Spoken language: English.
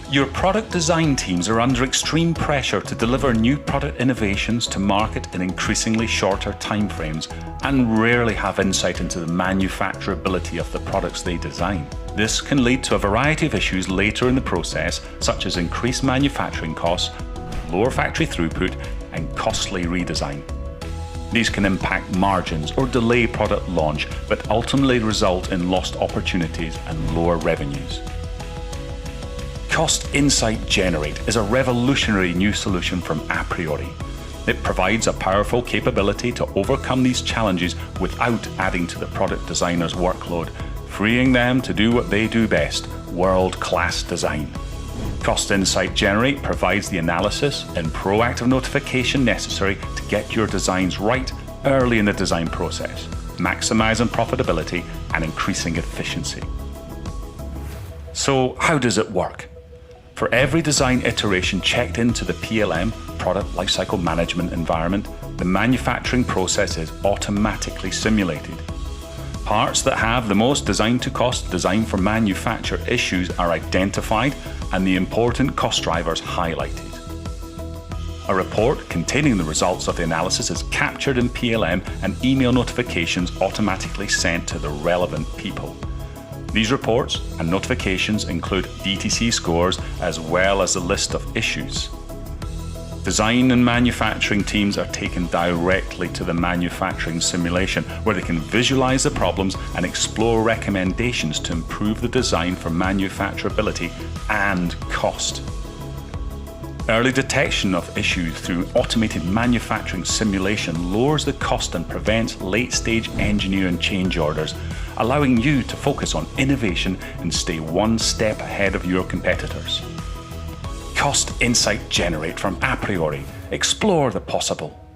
Your product design teams are under extreme pressure to deliver new product innovations to market in increasingly shorter timeframes and rarely have insight into the manufacturability of the products they design. This can lead to a variety of issues later in the process, such as increased manufacturing costs, lower factory throughput, and costly redesign. These can impact margins or delay product launch, but ultimately result in lost opportunities and lower revenues. Cost Insight Generate is a revolutionary new solution from aPriori. It provides a powerful capability to overcome these challenges without adding to the product designer's workload, freeing them to do what they do best: world-class design. Cost Insight Generate provides the analysis and proactive notification necessary to get your designs right early in the design process, maximizing profitability and increasing efficiency. So how does it work? For every design iteration checked into the PLM, Product Lifecycle Management environment, the manufacturing process is automatically simulated. Parts that have the most design-to-cost, design-for-manufacture issues are identified and the important cost drivers highlighted. A report containing the results of the analysis is captured in PLM and email notifications automatically sent to the relevant people. These reports and notifications include DTC scores as well as a list of issues. Design and manufacturing teams are taken directly to the manufacturing simulation, where they can visualize the problems and explore recommendations to improve the design for manufacturability and cost. Early detection of issues through automated manufacturing simulation lowers the cost and prevents late-stage engineering change orders, allowing you to focus on innovation and stay one step ahead of your competitors. Cost Insight Generate from aPriori. Explore the possible.